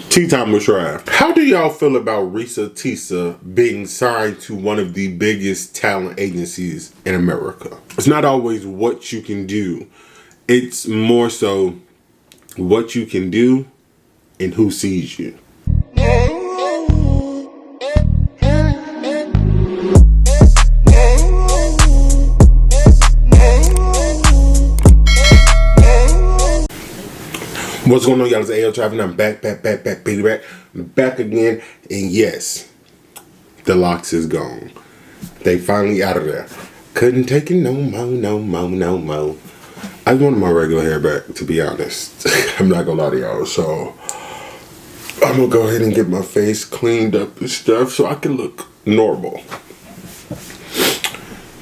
Tea time with Trav. How do y'all feel about Reesa Teesa being signed to one of the biggest talent agencies in America? It's not always what you can do. It's more so what you can do and who sees you. What's going on, y'all? It's AyooTravv and I'm back, baby, back again. And yes, the locks is gone. They finally out of there. Couldn't take it no more. I wanted my regular hair back, to be honest. I'm not gonna lie to y'all. So I'm gonna go ahead and get my face cleaned up and stuff so I can look normal.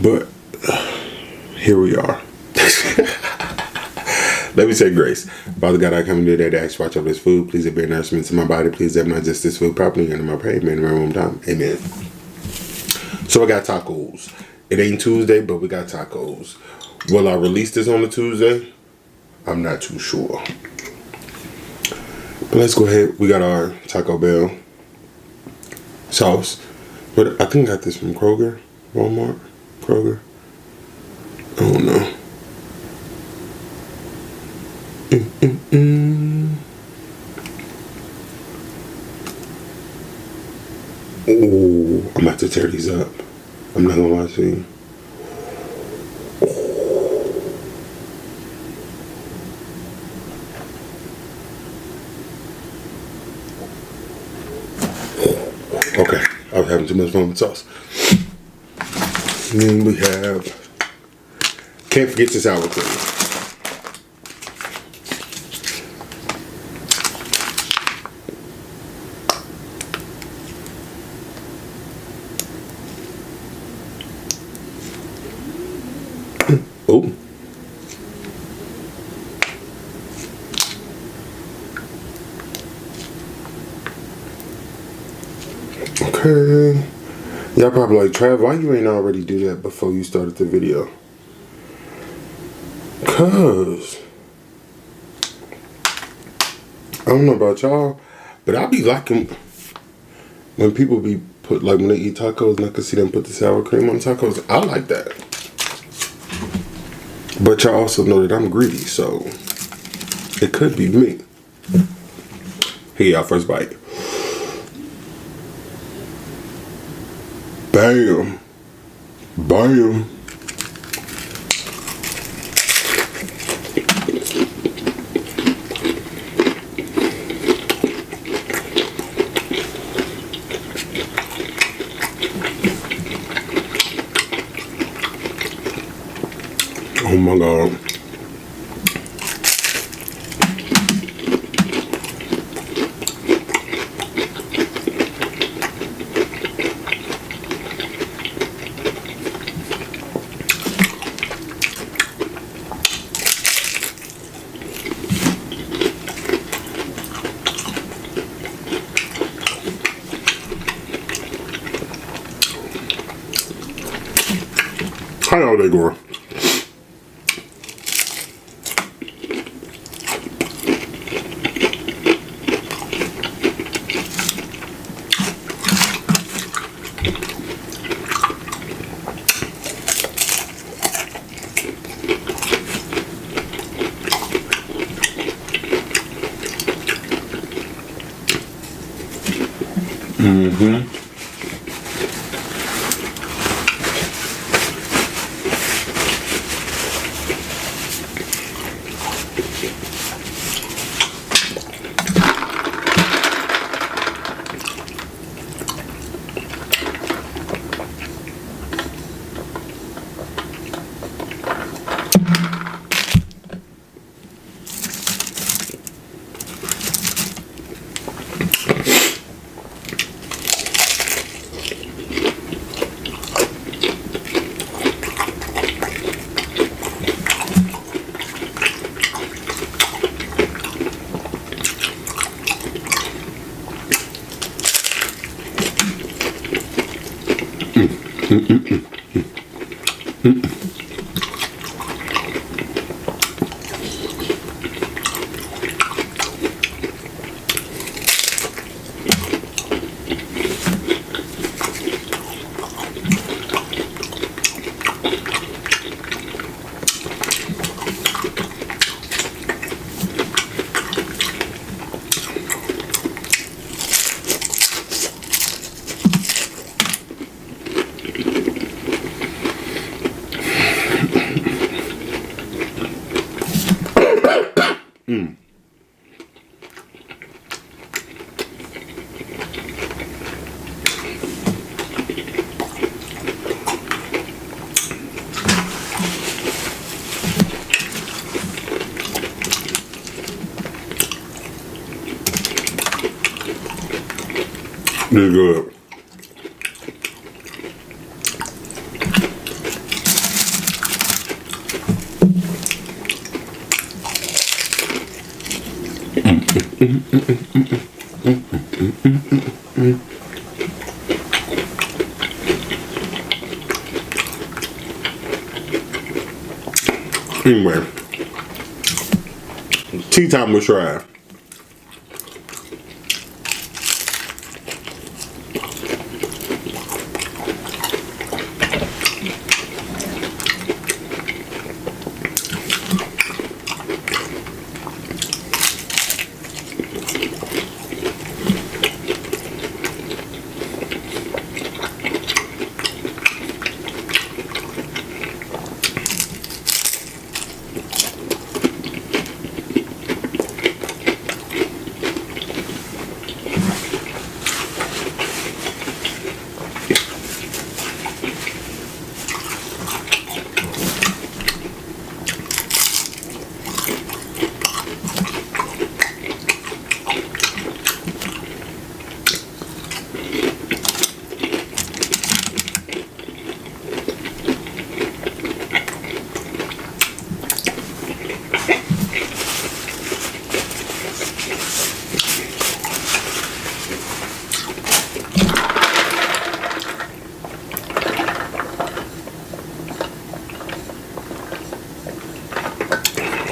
But here we are. Let me say grace. Father God, I come today to ask you watch over this food. Please it be nourishment to my body. Please let me digest this food properly. And my prayer, amen. In my room time. Amen. So I got tacos. It ain't Tuesday, but we got tacos. Will I release this on a Tuesday? I'm not too sure. But let's go ahead. We got our Taco Bell sauce. But I think I got this from Kroger. Walmart. Kroger. I don't know. Oh, I'm about to tear these up. I'm not gonna lie to you. Okay, I was having too much fun with sauce. And then we have, can't forget the sour cream. Oh. Okay. Y'all probably like, Trav, why you ain't already do that before you started the video? Cause I don't know about y'all, but I be liking when people be put, like when they eat tacos and I can see them put the sour cream on tacos. I like that. But y'all also know that I'm greedy, so it could be me. Here, y'all, first bite. Bam. Bam. Oh my God. How y'all they going? This is good. Anyway, tea time with Trav.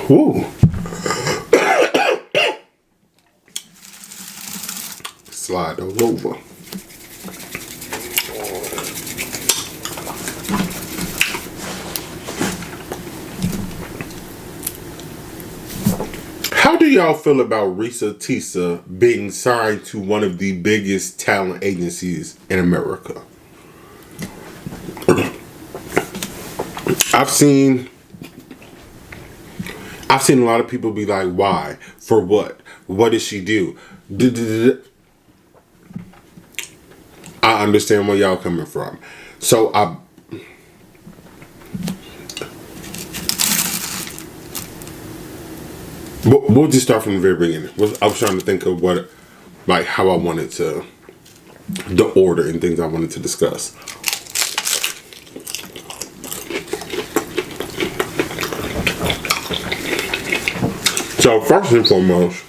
Woo. Slide those over. How do y'all feel about Reesa Teesa being signed to one of the biggest talent agencies in America? I've seen a lot of people be like, why? For what? What does she do? I understand where y'all coming from. So we'll just start from the very beginning. I was trying to think of how I wanted to, the order and things I wanted to discuss. So first and foremost,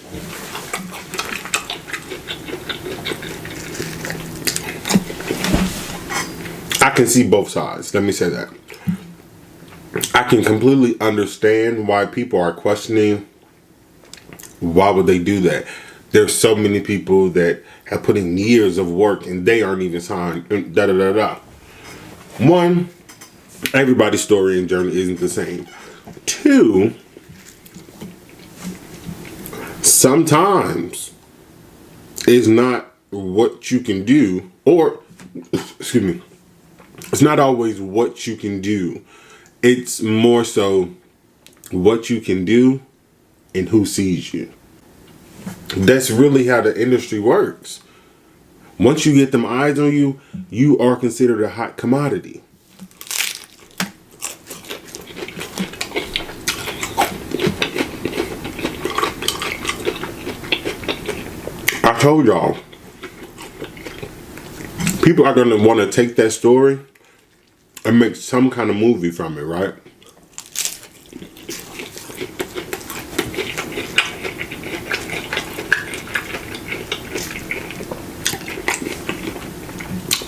I can see both sides. Let me say that. I can completely understand why people are questioning why would they do that. There's so many people that have put in years of work and they aren't even signed. One, everybody's story and journey isn't the same. Two, sometimes it's not what you can do, or excuse me, it's not always what you can do. It's more so what you can do and who sees you. That's really how the industry works. Once you get them eyes on you, you are considered a hot commodity. I told y'all, people are going to want to take that story and make some kind of movie from it, right?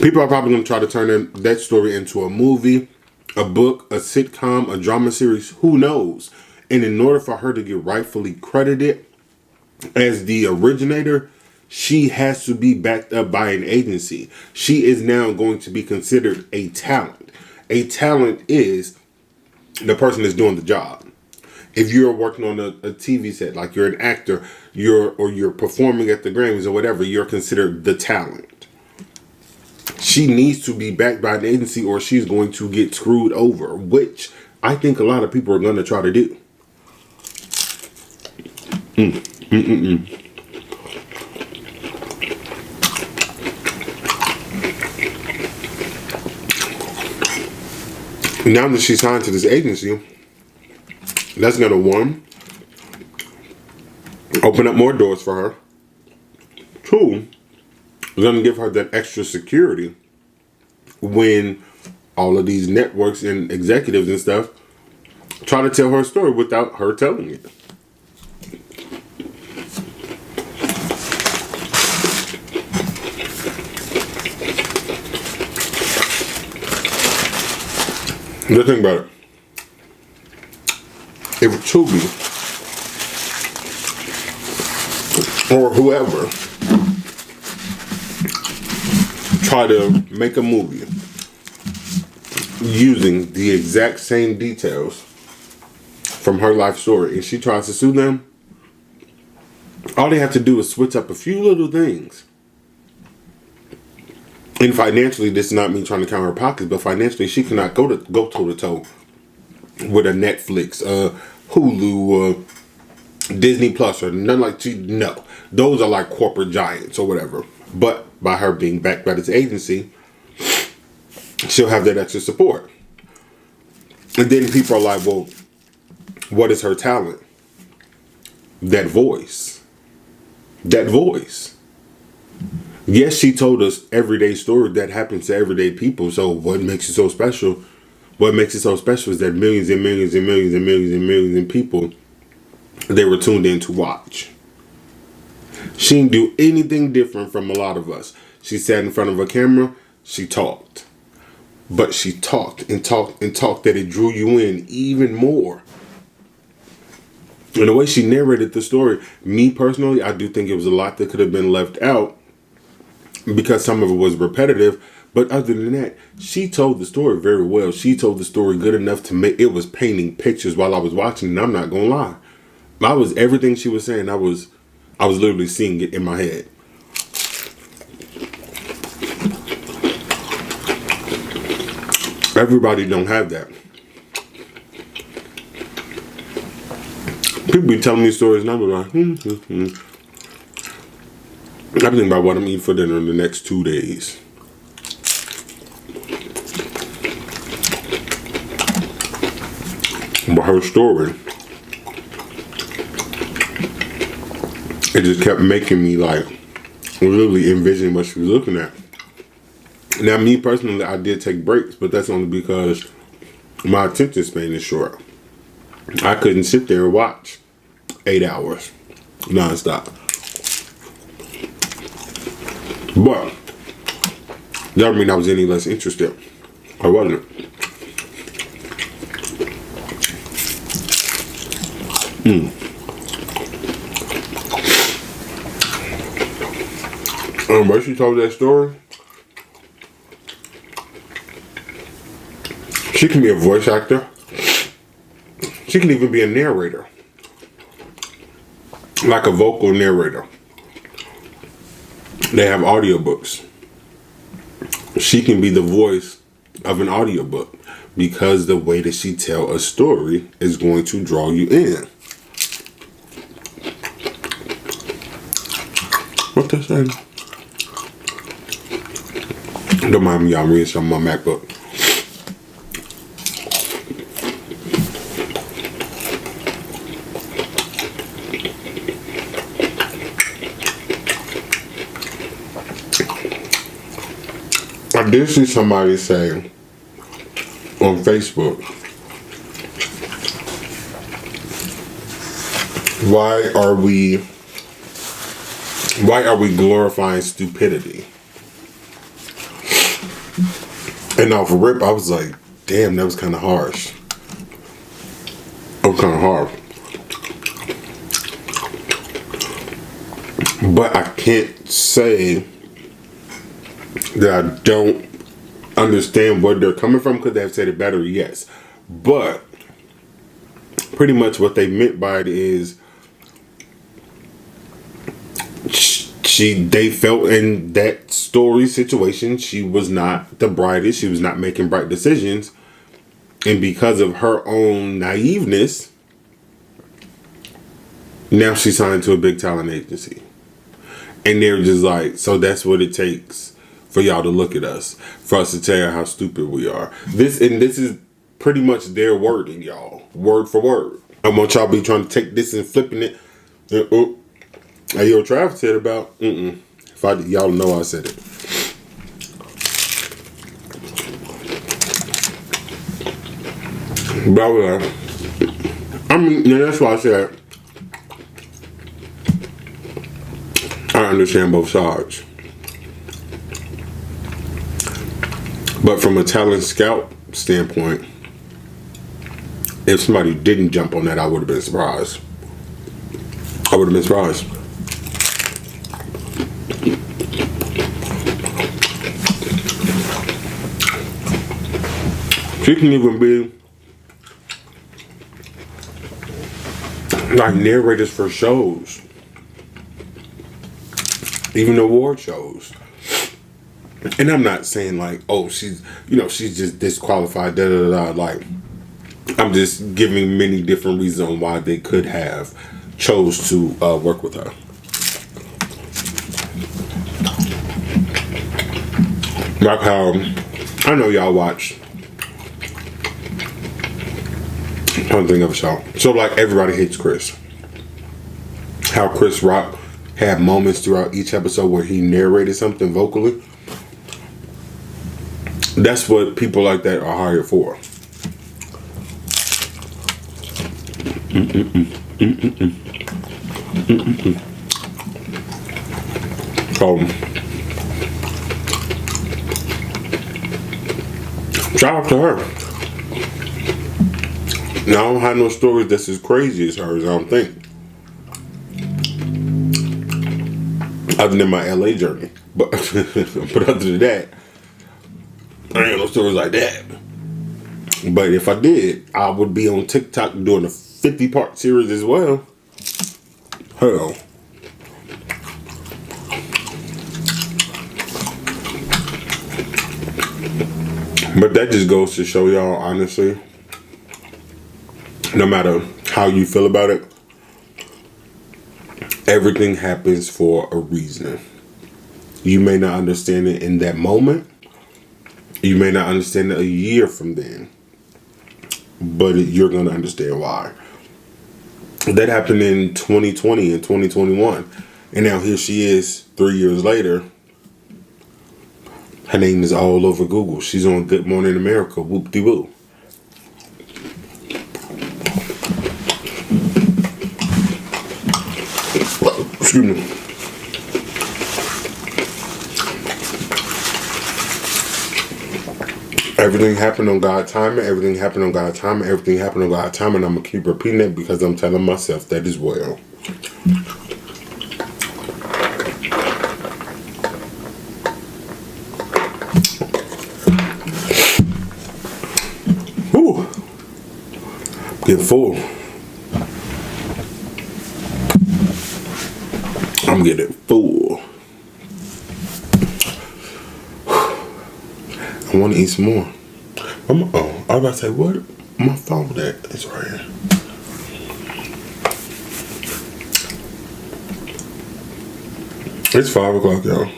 People are probably going to try to turn that story into a movie, a book, a sitcom, a drama series, who knows? And in order for her to get rightfully credited as the originator, she has to be backed up by an agency. She is now going to be considered a talent. A talent is the person that's doing the job. If you're working on a TV set, like you're an actor, you're performing at the Grammys or whatever, you're considered the talent. She needs to be backed by an agency or she's going to get screwed over, which I think a lot of people are going to try to do. Now that she's signed to this agency, that's going to, one, open up more doors for her. Two, going to give her that extra security when all of these networks and executives and stuff try to tell her story without her telling it. Just think about it. If Tubi or whoever try to make a movie using the exact same details from her life story and she tries to sue them, all they have to do is switch up a few little things. And financially, this is not me trying to count her pockets, but financially, she cannot go toe to toe with a Netflix, Hulu, Disney Plus, or none like she. No, those are like corporate giants or whatever. But by her being backed by this agency, she'll have that extra support. And then people are like, well, what is her talent? That voice. That voice. Yes, she told us everyday stories that happens to everyday people. So what makes it so special? What makes it so special is that millions and millions and millions and millions and millions of people, they were tuned in to watch. She didn't do anything different from a lot of us. She sat in front of a camera, she talked. But she talked and talked and talked that it drew you in even more. And the way she narrated the story, me personally, I do think it was a lot that could have been left out because some of it was repetitive. But other than that, she told the story very well. She told the story good enough to make it was painting pictures while I was watching, and I'm not gonna lie. Everything she was saying, I was literally seeing it in my head. Everybody don't have that. People be telling me stories and I'm like, I think about what I'm eating for dinner in the next 2 days. But her story, it just kept making me like literally envision what she was looking at. Now, me personally, I did take breaks, but that's only because my attention span is short. I couldn't sit there and watch 8 hours nonstop. But that doesn't mean I was any less interested. I wasn't. When she told that story, she can be a voice actor. She can even be a narrator. Like a vocal narrator. They have audiobooks. She can be the voice of an audiobook because the way that she tell a story is going to draw you in. What they saying? Don't mind me, I'm reading some of my MacBook. I did see somebody say on Facebook, why are we glorifying stupidity? And off rip, I was like, damn, that was kind of harsh. It was kind of hard. But I can't say that I don't understand where they're coming from. Could they have said it better? Yes. But pretty much what they meant by it is they felt in that story situation she was not the brightest. She was not making bright decisions. And because of her own naiveness, now she's signed to a big talent agency. And they're just like, so that's what it takes for y'all to look at us, for us to tell you how stupid we are. This is pretty much their wording, y'all. Word for word. I want y'all to be trying to take this and flipping it. AyooTravv said about Y'all know I said it. But I mean, yeah, that's why I said I understand both sides. But from a talent scout standpoint, if somebody didn't jump on that, I would have been surprised. I would have been surprised. She can even be like narrators for shows, even award shows. And I'm not saying like, oh, she's just disqualified, da da da. Like, I'm just giving many different reasons on why they could have chose to work with her. Like how I know y'all watch something of a show. So like Everybody Hates Chris. How Chris Rock had moments throughout each episode where he narrated something vocally. That's what people like that are hired for. Shout out to her. Now, I don't have no stories that's as crazy as hers, I don't think. Other than my LA journey. But other than that, I ain't no stories like that. But if I did, I would be on TikTok doing a 50-part series as well. Hell. But that just goes to show y'all, honestly, no matter how you feel about it, everything happens for a reason. You may not understand it in that moment. You may not understand it a year from then. But you're going to understand why. That happened in 2020 and 2021. And now here she is 3 years later. Her name is all over Google. She's on Good Morning America. Whoop-de-woo. Excuse me. Everything happened on God's timing. Everything happened on God's timing. Everything happened on God's timing. And I'm going to keep repeating it because I'm telling myself that as well. Whew. Get full. I'm getting full. I want to eat some more. I was about to say, what? My phone at? It's right here. It's 5 o'clock, y'all.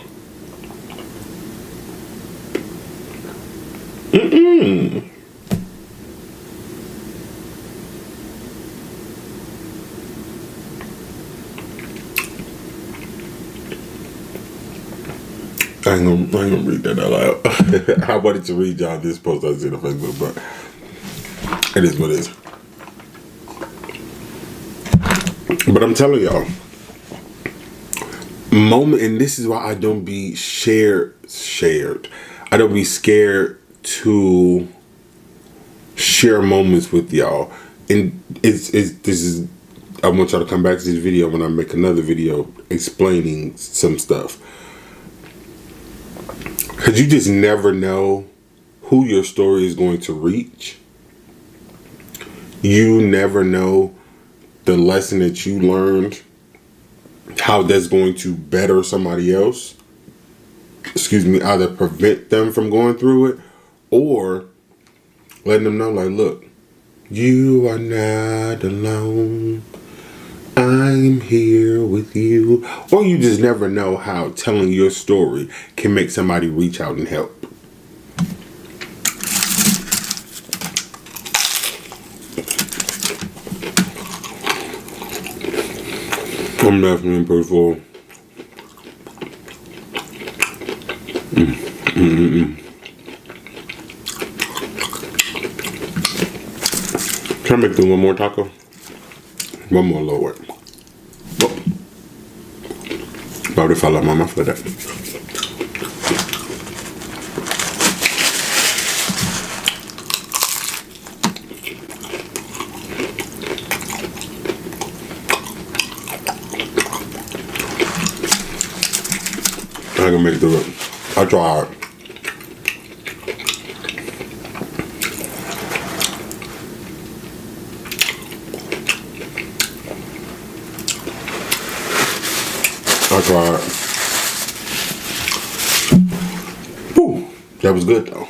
I ain't gonna read that out loud. I wanted to read y'all this post I see on Facebook, but it is what it is. But I'm telling y'all, and this is why I don't be shared. I don't be scared to share moments with y'all. And I want y'all to come back to this video when I make another video explaining some stuff. Because you just never know who your story is going to reach. You never know the lesson that you learned, how that's going to better somebody else. Either prevent them from going through it or letting them know, like, look, you are not alone. I'm here with you. Or you just never know how telling your story can make somebody reach out and help. I'm definitely pretty full. Can I make them one more taco? One more, Lord. Oh. About to fall out my mouth like that. I can make it through it. I tried. Woo, that was good though.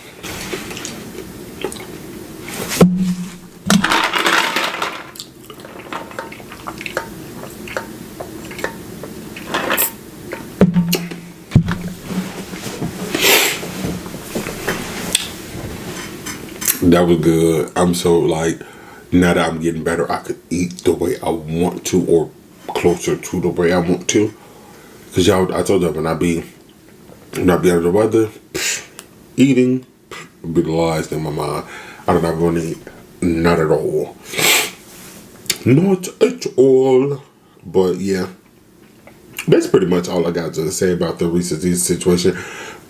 That was good. I'm so like, now that I'm getting better, I could eat the way I want to or closer to the way I want to. Cause y'all, I told y'all when I be under the weather, eating be the last in my mind. I don't ever want to eat, not at all, not at all. But yeah, that's pretty much all I got to say about the Reesa Teesa situation.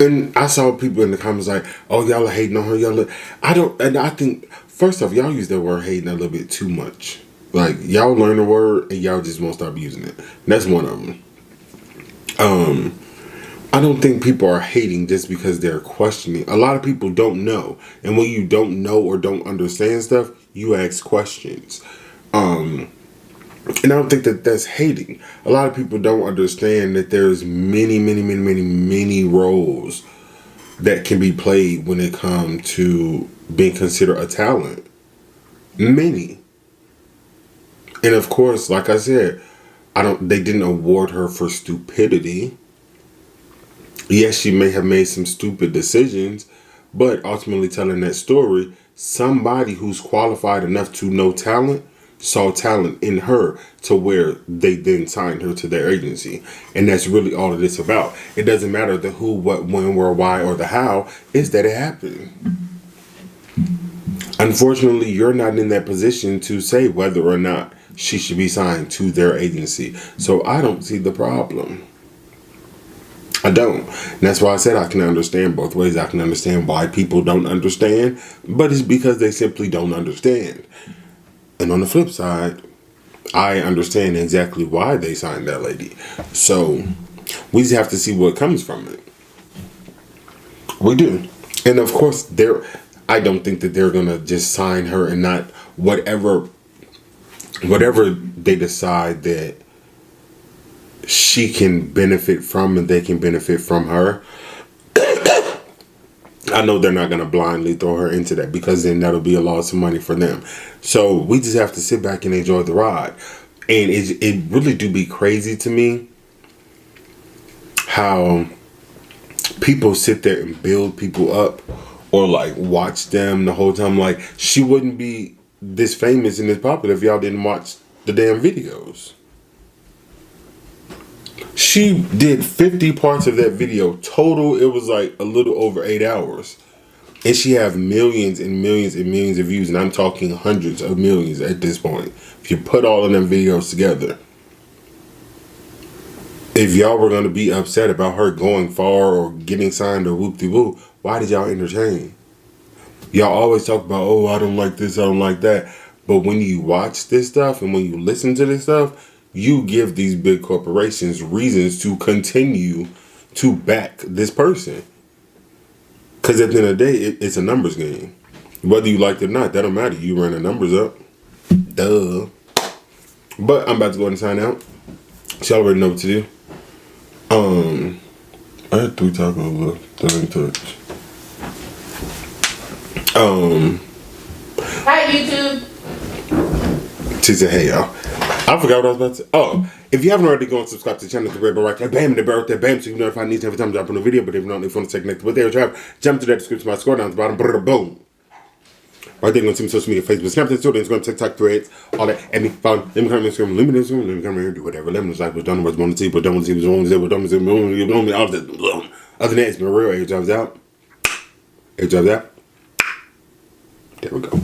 And I saw people in the comments like, "Oh, y'all are hating on her." I think first off, y'all use that word hating a little bit too much. Like y'all learn the word and y'all just won't stop using it. And that's one of them. I don't think people are hating just because they're questioning. A lot of people don't know. And when you don't know or don't understand stuff, you ask questions. And I don't think that that's hating. A lot of people don't understand that there's many roles that can be played when it comes to being considered a talent. Many. And of course, like I said, they didn't award her for stupidity. Yes, she may have made some stupid decisions, but ultimately telling that story, somebody who's qualified enough to know talent saw talent in her to where they then signed her to their agency. And that's really all it is about. It doesn't matter the who, what, when, where, why, or the how. It's that it happened. Unfortunately, you're not in that position to say whether or not she should be signed to their agency. So I don't see the problem. I don't. And that's why I said I can understand both ways. I can understand why people don't understand, but it's because they simply don't understand. And on the flip side, I understand exactly why they signed that lady. So we just have to see what comes from it. We do. And of course, I don't think that they're going to just sign her and not whatever they decide that she can benefit from and they can benefit from her. I know they're not going to blindly throw her into that because then that'll be a loss of money for them. So we just have to sit back and enjoy the ride. And it really do be crazy to me how people sit there and build people up or like watch them the whole time. Like she wouldn't be this famous and this popular if y'all didn't watch the damn videos. She did 50 parts of that video. Total, it was like a little over 8 hours. And she have millions and millions and millions of views. And I'm talking hundreds of millions at this point. If you put all of them videos together. If y'all were going to be upset about her going far or getting signed or whoop-de-whoop, why did y'all entertain? Y'all always talk about, oh, I don't like this, I don't like that. But when you watch this stuff and when you listen to this stuff, you give these big corporations reasons to continue to back this person. Because at the end of the day, it's a numbers game. Whether you like it or not, that don't matter. You run the numbers up. Duh. But I'm about to go ahead and sign out. So y'all already know what to do. I had 3 tacos left that I didn't touch. Hi, YouTube. She said, hey, y'all. I forgot what I was about to say. Oh, if you haven't already, go and subscribe to the channel, the red bell right there, bam, the bell right there, bam, so you know if I need to every time I drop on a video. But if not, if you want to stay connected with AyooTravv, jump to that description, my score down at the bottom, boom. Right there, you're going to see me social media, Facebook, Snapchat, Twitter, Instagram, TikTok, Threads, all that. And me, follow, let me come in Instagram, let me Instagram, let me come here, do whatever. Let me know like what's done, what's want to see, what don't want to see, what's want to see, what don't want to see, all that. Other than that, it's been real. AyooTravv out. AyooTravv. There we go.